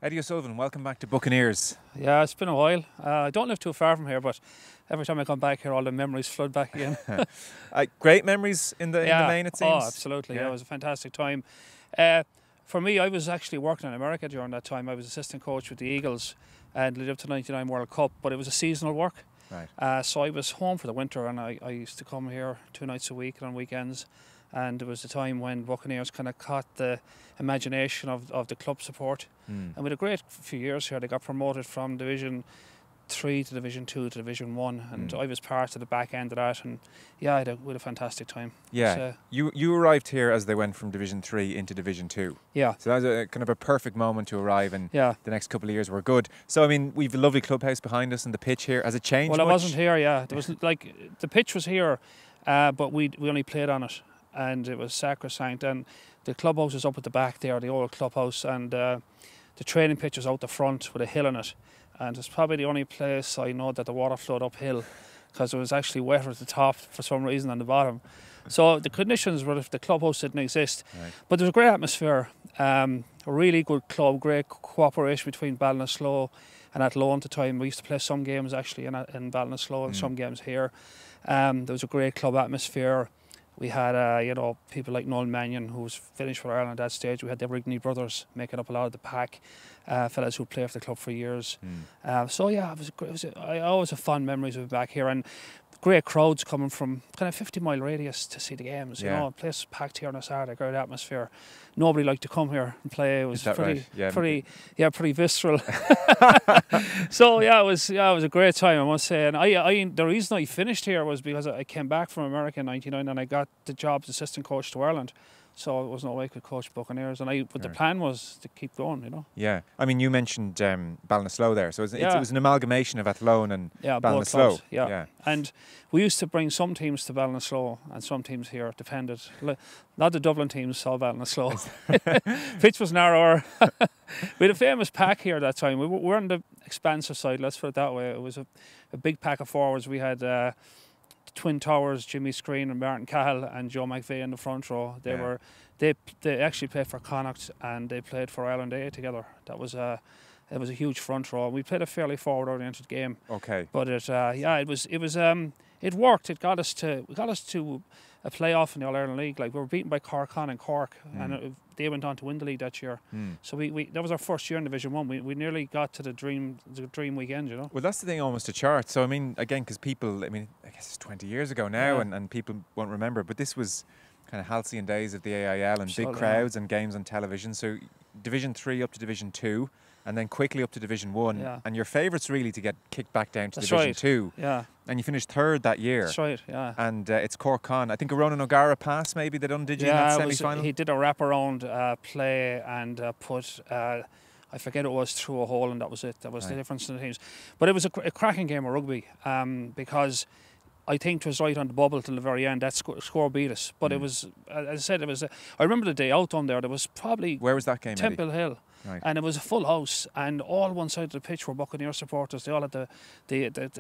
Eddie O'Sullivan, welcome back to Buccaneers. Yeah, it's been a while. I don't live too far from here, but every time I come back here, all the memories flood back again. Great memories in the main, it seems. Oh, absolutely. Yeah, it was a fantastic time. For me, I was actually working in America during that time. I was assistant coach with the Eagles and led up to the '99 World Cup, but it was a seasonal work. Right. So I was home for the winter, and I used to come here 2 nights a week and on weekends. And it was the time when Buccaneers kind of caught the imagination of the club support. And we had a great few years here. They got promoted from Division 3 to Division 2 to Division 1, and I was part of the back end of that, and yeah, we had a fantastic time. Yeah, you arrived here as they went from Division 3 into Division 2. Yeah. So that was a kind of a perfect moment to arrive, and yeah, the next couple of years were good. So I mean, we've a lovely clubhouse behind us, and the pitch here, has it changed Well, much? I wasn't here, yeah. There was like, the pitch was here, but we only played on it, and it was sacrosanct, and the clubhouse is up at the back there, the old clubhouse, and the training pitch was out the front with a hill in it, and it's probably the only place I know that the water flowed uphill, because it was actually wetter at the top for some reason than the bottom. So the conditions were if the clubhouse didn't exist. Right. But there was a great atmosphere, a really good club, great cooperation between Ballinasloe and Athlone at the time. We used to play some games actually in Ballinasloe and some games here. There was a great club atmosphere. We had, people like Noel Mannion, who was finished for Ireland at that stage. We had the Rigney brothers making up a lot of the pack, fellas who played for the club for years. So yeah, I always have fond memories of back here, and great crowds coming from kind of 50-mile radius to see the games. You know, the place was packed here on a Saturday, great atmosphere. Nobody liked to come here and play. It was pretty visceral. So it was a great time, I must say. And the reason I finished here was because I came back from America in '99 and I got the job as assistant coach to Ireland. So it was no way I could coach Buccaneers, and the plan was to keep going, you know. Yeah, I mean, you mentioned Ballinasloe there, so it was an amalgamation of Athlone and Ballinasloe. Yeah, and we used to bring some teams to Ballinasloe and some teams here defended. Not the Dublin teams saw Ballinasloe. Pitch was narrower. We had a famous pack here that time. We were on the expansive side, let's put it that way. It was a big pack of forwards. We had Twin Towers, Jimmy Screen and Martin Cahill and Joe McVeigh in the front row. They actually played for Connacht and they played for Ireland A together. It was a huge front row. We played a fairly forward-oriented game. Okay. But it worked. It got us to a playoff in the All Ireland League. Like, we were beaten by Cork in Cork, and they went on to win the league that year. So that was our first year in Division 1. We nearly got to the dream weekend, you know. Well, that's the thing, almost a chart. So I mean, again, because people, I mean, I guess it's 20 years ago now, and people won't remember, but this was kind of halcyon days of the AIL and big crowds and games on television. So Division 3 up to Division 2. And then quickly up to Division 1. And your favourites really to get kicked back down to Division 2. Yeah. And you finished third that year. That's right, yeah. And it's Cork Con. I think a Ronan O'Gara pass maybe they done, did you, in that semi-final? He did a wraparound play and put, I forget it was, through a hole, and that was it. That was the difference in the teams. But it was a cracking game of rugby because I think it was right on the bubble till the very end. That score beat us. But it was, as I said, I remember the day out on there. There was probably... Where was that game, Temple Eddie? Hill. Right. And it was a full house, and all one side of the pitch were Buccaneer supporters. They all had the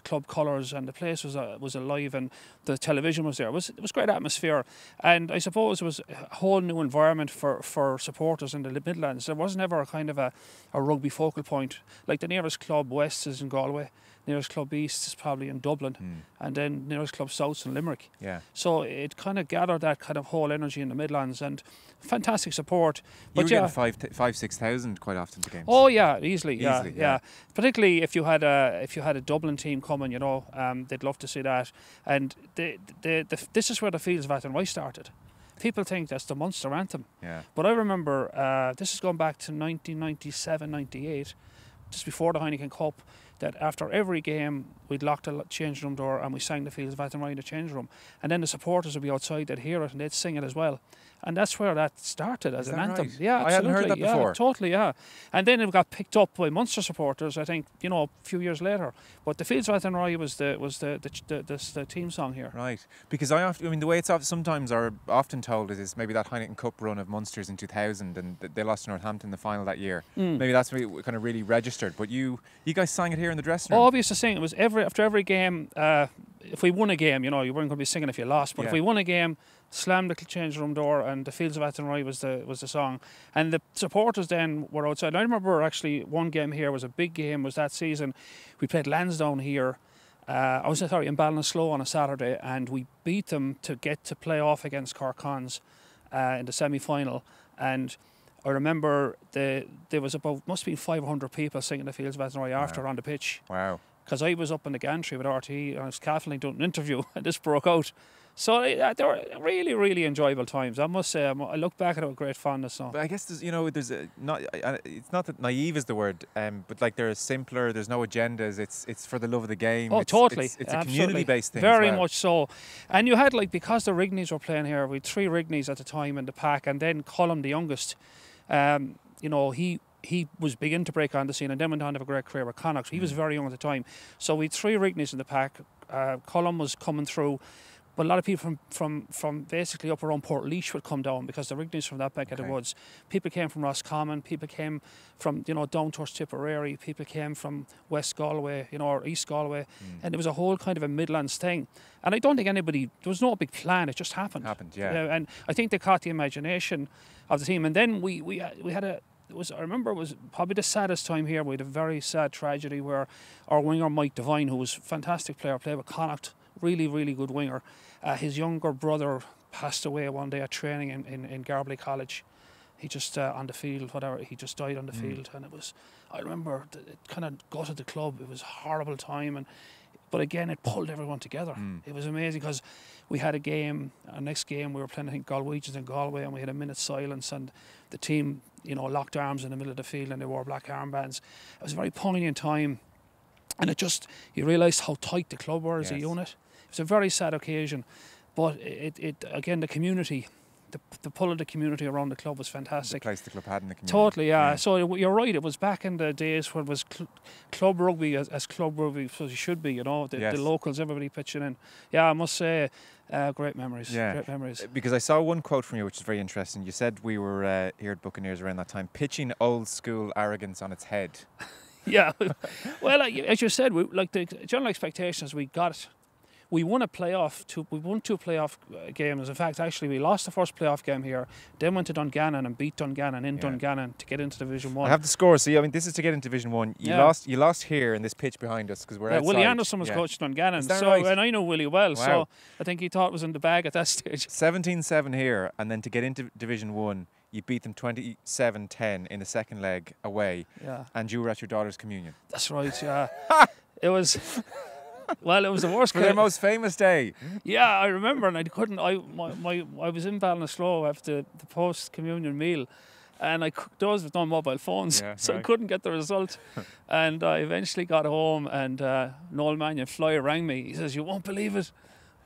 club colours, and the place was alive, and the television was there. It was great atmosphere, and I suppose it was a whole new environment for supporters in the Midlands. There wasn't ever a kind of a rugby focal point. Like, the nearest club west is in Galway, nearest club east is probably in Dublin, and then nearest club south is in Limerick. Yeah. So it kind of gathered that kind of whole energy in the Midlands, and fantastic support. You were getting 5,000-6,000 quite often to games. Oh yeah, easily. Yeah. Particularly if you had a Dublin team coming, you know, they'd love to see that. And this is where the Fields of Athlone started. People think that's the Munster anthem. Yeah. But I remember this is going back to 1997-98, just before the Heineken Cup, that after every game we'd lock the change room door and we sang the Fields of Athlone in the change room, and then the supporters would be outside, they'd hear it and they'd sing it as well. And that's where that started as an anthem. Right? Yeah, absolutely. I hadn't heard that before. Yeah, totally, yeah. And then it got picked up by Munster supporters, I think, you know, a few years later. But the Fields of Athlone was the team song here. Right. Because I mean, the way it's sometimes are often told is maybe that Heineken Cup run of Munsters in 2000, and they lost to Northampton in the final that year. Maybe that's really, kind of really registered. But you guys sang it here in the dressing room. Oh, we used to sing. It was after every game. If we won a game, you know, you weren't going to be singing if you lost. But if we won a game, slammed the changing room door, and The Fields of Athlone was the song. And the supporters then were outside. And I remember actually one game here was a big game, was that season. We played Lansdowne here. In Ballinasloe on a Saturday, and we beat them to get to play off against Cork Cons in the semi-final. And I remember there was must have been 500 people singing The Fields of Athlone after on the pitch. Wow. Because I was up in the gantry with RTE and I was Kathleen doing an interview and this broke out. So they were really, really enjoyable times. I must say, I look back at it with great fondness. So. But I guess it's not that naive is the word, but like they're simpler. There's no agendas. It's for the love of the game. Oh, totally. It's a community-based thing. Very as well. much so. And you had because the Rigneys were playing here, we had 3 Rigneys at the time in the pack, and then Colm, the youngest, he was beginning to break on the scene and then went on to have a great career with Connacht. He was very young at the time. So we had 3 Rigneys in the pack. Colm was coming through. But a lot of people from basically up around Port would come down because the Rigneys from that back of the woods. People came from Roscommon, people came from, down towards Tipperary, people came from West Galway, or East Galway. And it was a whole kind of a Midlands thing. And I don't think there was no big plan, it just happened. And I think they caught the imagination of the team. And then we had I remember it was probably the saddest time here. We had a very sad tragedy where our winger Mike Devine, who was a fantastic player, played with Connacht, really, really good winger. His younger brother passed away one day at training in Garbley College. He just on the field, he just died on the field, and I remember it kind of gutted the club. It was a horrible time, but again, it pulled everyone together. It was amazing because we had a game. Our next game, we were playing, I think, Galwegians in Galway, and we had a minute's silence, and the team, locked arms in the middle of the field, and they wore black armbands. It was a very poignant time, and you realised how tight the club were as a unit. It was a very sad occasion, but it again, the community, the pull of the community around the club was fantastic. The place the club had in the community. Totally, yeah. So you're right, it was back in the days when it was club rugby as club rugby, so it should be, the locals, everybody pitching in. Yeah, I must say, great memories. Yeah. Great memories. Because I saw one quote from you which is very interesting. You said we were here at Buccaneers around that time, pitching old school arrogance on its head. Yeah. Well, as you said, the general expectations we got. We won 2 playoff games. In fact, actually, we lost the first playoff game here, then went to Dungannon and beat Dungannon in Dungannon to get into Division 1. I have the score. So, this is to get into Division 1. You lost here in this pitch behind us because we're outside. Willie Anderson was coaching Dungannon. Is that right? And I know Willie well, so I think he thought it was in the bag at that stage. 17-7 here, and then to get into Division 1, you beat them 27-10 in the second leg away, and you were at your daughter's communion. That's right, yeah. It was... Well, it was the worst. For their most famous day. Yeah, I remember, and I couldn't. I was in Ballinasloe after the post-communion meal, and those with no mobile phones, I couldn't get the result. And I eventually got home, and Noel Mannion, Flyer, rang me. He says, "You won't believe it.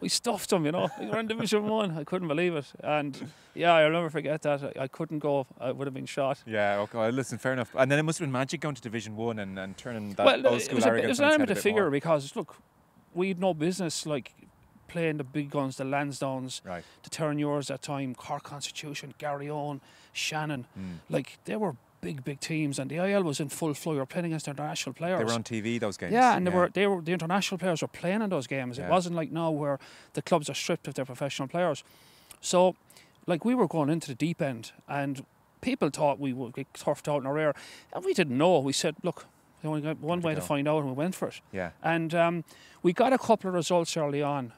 We stuffed them, We were in Division 1. I couldn't believe it. And I'll never forget that. I couldn't go. I would have been shot. Yeah, okay. Listen, fair enough. And then it must have been magic going to Division 1 and turning that old school arrogance. It was an element of figure because, look, we had no business playing the big guns, the Lansdownes, the Terranures at that time, Cork Constitution, Garryowen, Shannon. They were big teams, and the IL was in full flow. You were playing against international players. They were on TV, those games. Yeah, and the international players were playing in those games. It wasn't like now where the clubs are stripped of their professional players. So, we were going into the deep end, and people thought we would get turfed out in our rear, and we didn't know. We said, look, we only got one way to find out, and we went for it. Yeah. And we got a couple of results early on.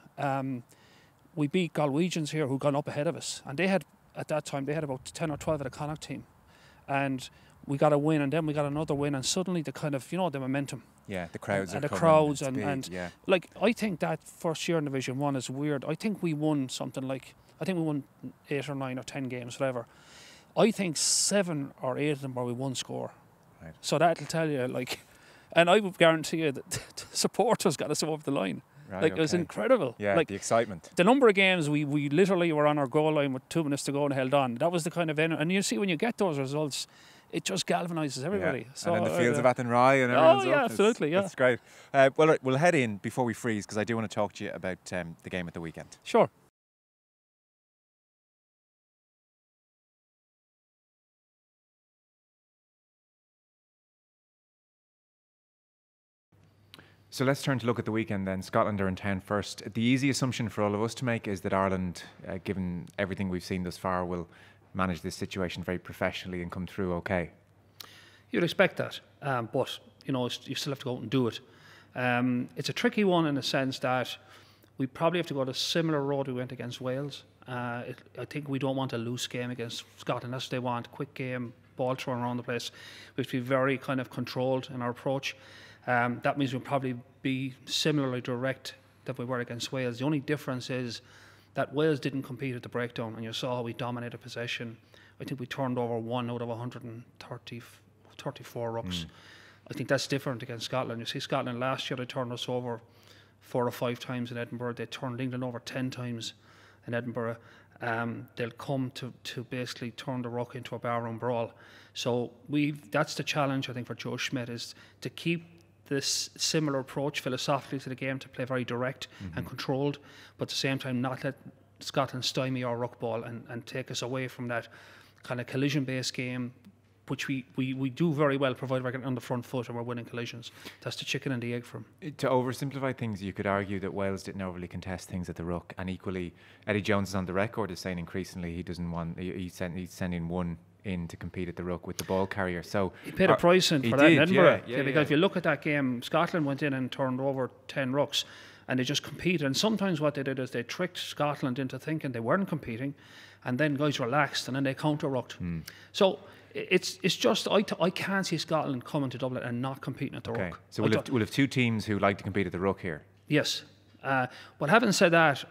We beat Galwegians here, who'd gone up ahead of us, and at that time they had about 10 or 12 of the Connacht team. And we got a win, and then we got another win, and suddenly the kind of, the momentum. Yeah, the crowds and are the crowds, big, and I think that first year in Division 1 is weird. I think we won something I think we won 8 or 9 or 10 games, whatever. I think 7 or 8 of them were with one score. Right. So that'll tell you, and I would guarantee you that the supporters got us over the line. Right, it was incredible. Yeah, the excitement. The number of games we literally were on our goal line with 2 minutes to go and held on. That was the kind of and you see when you get those results, it just galvanises everybody. Yeah. So, and then the fields of Athenry and everything's up. Absolutely, yeah. That's great. We'll head in before we freeze because I do want to talk to you about the game at the weekend. Sure. So let's turn to look at the weekend then. Scotland are in town first. The easy assumption for all of us to make is that Ireland, given everything we've seen thus far, will manage this situation very professionally and come through okay. You'd expect that, but you still have to go out and do it. It's a tricky one in the sense that we probably have to go to a similar road we went against Wales. I think we don't want a loose game against Scotland. That's what they want. Quick game, ball thrown around the place. We have to be very kind of controlled in our approach. That means we'll probably be similarly direct that we were against Wales. The only difference is that Wales didn't compete at the breakdown, and you saw how we dominated possession. I think we turned over 1 out of 134 rucks. I think that's different against Scotland. You see, Scotland last year, they turned us over 4 or 5 times in Edinburgh. They turned England over 10 times in Edinburgh. They'll come to basically turn the ruck into a barroom brawl. So that's the challenge, I think, for Joe Schmidt, is to keep this similar approach philosophically to the game, to play very direct and controlled, but at the same time not let Scotland stymie our ruck ball and take us away from that kind of collision-based game, which we do very well, provided we're getting on the front foot and we're winning collisions. That's the chicken and the egg for him. To oversimplify things, you could argue that Wales didn't overly contest things at the ruck, and equally Eddie Jones is on the record as saying increasingly he doesn't want, he's sending one in to compete at the ruck with the ball carrier. So he paid a price for that in Edinburgh. Because if you look at that game, Scotland went in and turned over 10 rucks, and they just competed. And sometimes what they did is they tricked Scotland into thinking they weren't competing, and then guys relaxed, and then they counter-rucked. So it's just I can't see Scotland coming to Dublin and not competing at the ruck. So we'll have 2 teams who like to compete at the ruck here. Yes, but having said that,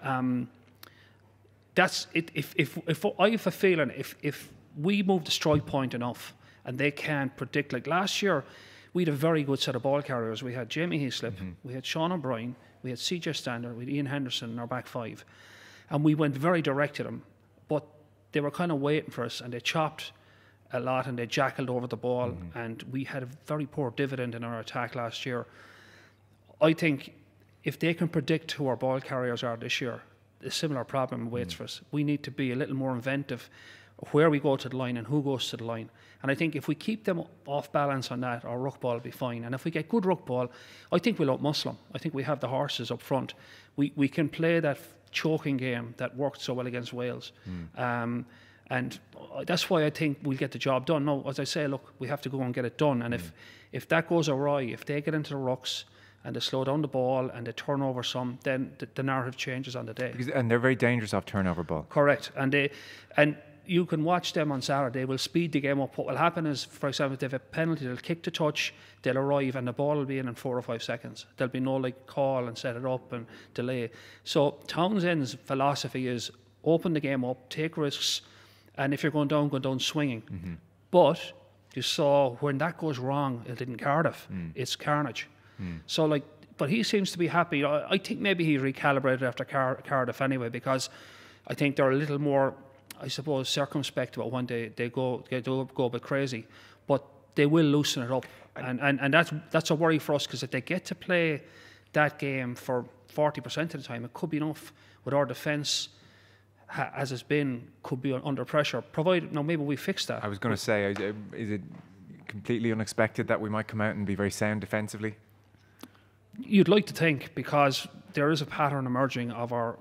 that's it. If I have a feeling if we move the strike point enough and they can't predict, like last year we had a very good set of ball carriers. We had Jamie Heaslip, we had Sean O'Brien, we had CJ Stander, we had Ian Henderson in our back 5, and we went very direct at them, but they were kind of waiting for us, and they chopped a lot and they jackaled over the ball, and we had a very poor dividend in our attack last year. I think if they can predict who our ball carriers are this year, a similar problem waits for us. We need to be a little more inventive where we go to the line and who goes to the line. And I think if we keep them off balance on that, our ruck ball will be fine. And if we get good ruck ball, I think we'll outmuscle them. I think we have the horses up front. We can play that choking game that worked so well against Wales. And that's why I think we'll get the job done. Now, as I say, look, we have to go and get it done. And if that goes awry, if they get into the rucks and they slow down the ball and they turn over some, then the narrative changes on the day. And they're very dangerous off turnover ball. Correct. And you can watch them on Saturday. They will speed the game up. What will happen is, for example, if they have a penalty, they'll kick the touch, they'll arrive, and the ball will be in 4 or 5 seconds. There'll be no call and set it up and delay. So Townsend's philosophy is open the game up, take risks, and if you're going down swinging. But you saw when that goes wrong, it didn't Cardiff. It's carnage. So but he seems to be happy. I think maybe he recalibrated after Cardiff anyway, because I think they're a little more, I suppose, circumspect about when they go a bit crazy, but they will loosen it up, and that's a worry for us, because if they get to play that game for 40% of the time, it could be enough. With our defence, as it's been, could be under pressure. Provided, now maybe we fix that. I was going to say, is it completely unexpected that we might come out and be very sound defensively? You'd like to think, because there is a pattern emerging of our,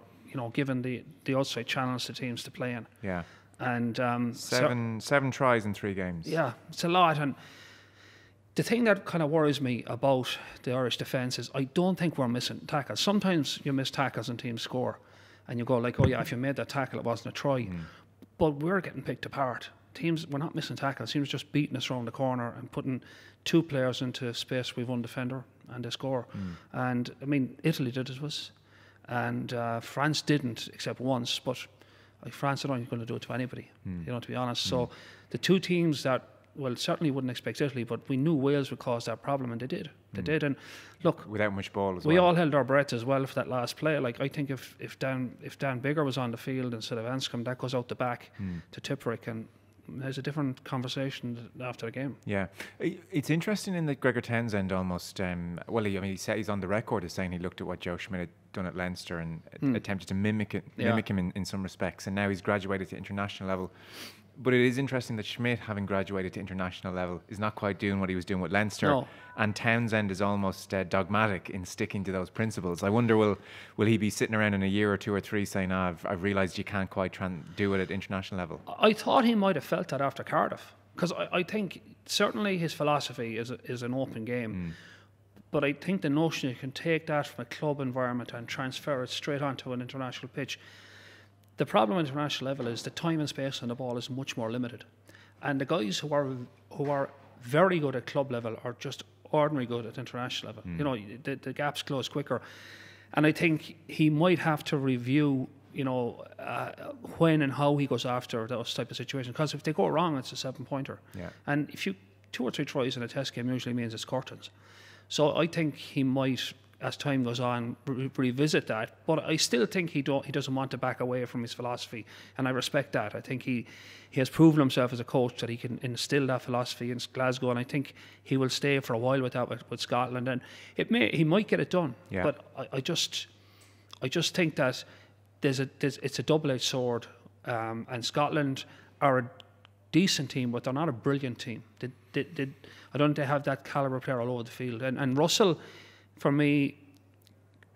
given the outside channels to teams to play in. Yeah. And seven tries in 3 games. Yeah, it's a lot. And the thing that kind of worries me about the Irish defence is I don't think we're missing tackles. Sometimes you miss tackles and teams score, and you go like, oh yeah, if you made that tackle, it wasn't a try. But we're getting picked apart. We're not missing tackles. Teams just beating us around the corner and putting 2 players into space with 1 defender, and they score. And I mean, Italy did it to us, and France didn't, except once. But France are not going to do it to anybody, to be honest. So the 2 teams that, well, certainly wouldn't expect Italy, but we knew Wales would cause that problem, and they did. They did. And look, without much ball as well. We all held our breath as well for that last play. Like, I think if Dan Bigger was on the field instead of Anscombe, that goes out the back to Tipuric, and there's a different conversation after the game. Yeah, it's interesting in that Gregor Townsend almost. He said he's on the record as saying he looked at what Joe Schmidt had done at Leinster and attempted to mimic him in some respects, and now he's graduated to international level. But it is interesting that Schmidt, having graduated to international level, is not quite doing what he was doing with Leinster. No. And Townsend is almost dogmatic in sticking to those principles. I wonder, will he be sitting around in a year or 2 or 3 saying, I've realised you can't quite try and do it at international level? I thought he might have felt that after Cardiff. Because I think certainly his philosophy is an open game. But I think the notion you can take that from a club environment and transfer it straight onto an international pitch. The problem at international level is the time and space on the ball is much more limited. And the guys who are very good at club level are just ordinary good at international level. You know, the gaps close quicker. And I think he might have to review, you know, when and how he goes after those type of situations. Because if they go wrong, it's a 7-pointer. Yeah. And if you 2 or 3 tries in a test game usually means it's curtains. So I think he might, as time goes on, revisit that. But I still think he doesn't want to back away from his philosophy, and I respect that. I think he has proven himself as a coach that he can instill that philosophy in Glasgow, and I think he will stay for a while with that with Scotland, and he might get it done. Yeah. But I just think that it's a double-edged sword, and Scotland are a decent team, but they're not a brilliant team. I don't think they have that calibre player all over the field. And Russell, for me,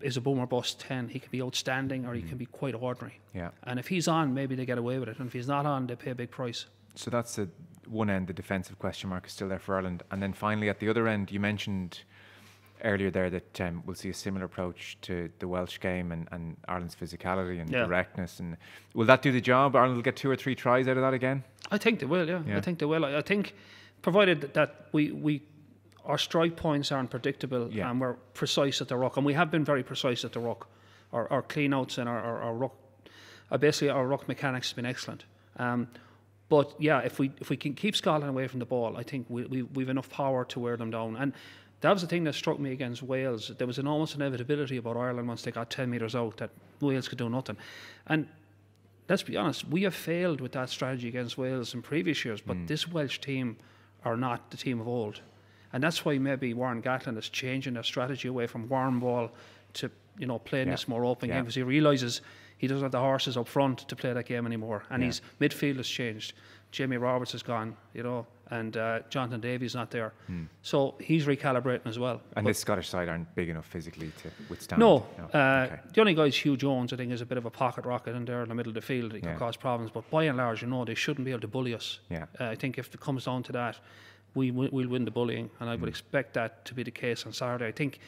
is a boom or bust 10. He can be outstanding or he can be quite ordinary. Yeah. And if he's on, maybe they get away with it. And if he's not on, they pay a big price. So that's the one end, the defensive question mark is still there for Ireland. And then finally, at the other end, you mentioned earlier there that we'll see a similar approach to the Welsh game and Ireland's physicality and directness. And will that do the job? Ireland will get 2 or 3 tries out of that again? I think they will, yeah. I think they will. I think, provided that our strike points aren't predictable and we're precise at the ruck, and we have been very precise at the ruck. Our clean outs and our ruck, basically our ruck mechanics has been excellent. But yeah, if we can keep Scotland away from the ball, I think we've enough power to wear them down. And that was the thing that struck me against Wales. There was almost inevitability about Ireland once they got 10 metres out that Wales could do nothing. And let's be honest, we have failed with that strategy against Wales in previous years, but this Welsh team are not the team of old. And that's why maybe Warren Gatland is changing their strategy away from warm ball to, you know, playing this more open game, because he realises he doesn't have the horses up front to play that game anymore. And his midfield has changed. Jamie Roberts is gone, you know, and Jonathan Davies not there. So he's recalibrating as well. And this Scottish side aren't big enough physically to withstand No. it? No. Okay. The only guy is Hugh Jones, I think, is a bit of a pocket rocket in there in the middle of the field. He can cause problems. But by and large, you know, they shouldn't be able to bully us. Yeah. I think if it comes down to that, we'll win the bullying. And I would expect that to be the case on Saturday. I think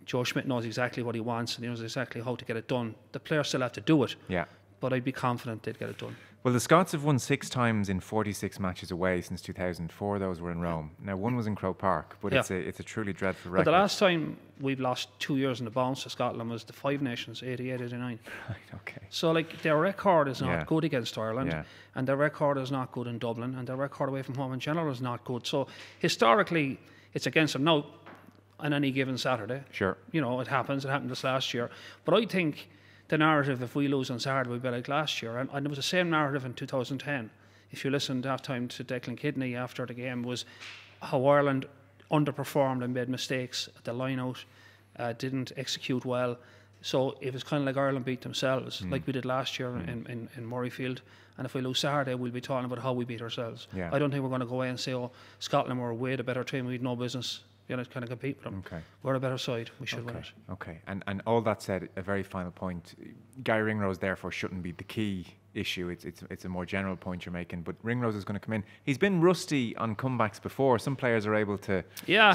Joe Schmidt knows exactly what he wants and he knows exactly how to get it done. The players still have to do it. Yeah. But I'd be confident they'd get it done. Well, the Scots have won 6 times in 46 matches away since 2004. Those were in Rome. Now, one was in Croke Park, but it's a truly dreadful record. But the last time we've lost 2 years in the bounce to Scotland was the Five Nations, 88, 89. Right, okay. So, like, their record is not good against Ireland, and their record is not good in Dublin, and their record away from home in general is not good. So, historically, it's against them. Now, on any given Saturday. Sure. You know, it happens. It happened this last year. But I think the narrative, if we lose on Saturday, we'll be like last year. And it was the same narrative in 2010. If you listened half-time to Declan Kidney after the game, was how Ireland underperformed and made mistakes at the line-out, didn't execute well. So it was kind of like Ireland beat themselves, like we did last year in Murrayfield. And if we lose Saturday, we'll be talking about how we beat ourselves. Yeah. I don't think we're going to go away and say, oh, Scotland were way the better team, we had no business kind of compete with them. Okay. We're a better side. We should win it. Okay. And all that said, a very final point. Guy Ringrose therefore shouldn't be the key issue. It's a more general point you're making. But Ringrose is going to come in. He's been rusty on comebacks before. Some players are able to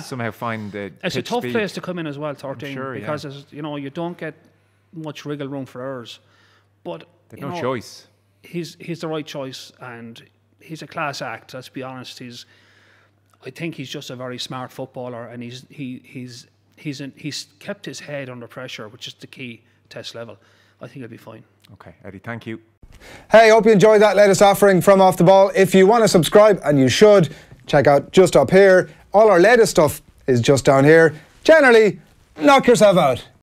somehow find the It's a tough speed. place to come in as well, 13, sure, because you know, you don't get much wriggle room for errors. But there's no choice. He's the right choice, and he's a class act. Let's be honest. I think he's just a very smart footballer, and he's kept his head under pressure, which is the key test level. I think he'll be fine. Okay, Eddie, thank you. Hey, hope you enjoyed that latest offering from Off the Ball. If you want to subscribe, and you should, check out just up here. All our latest stuff is just down here. Generally, knock yourself out.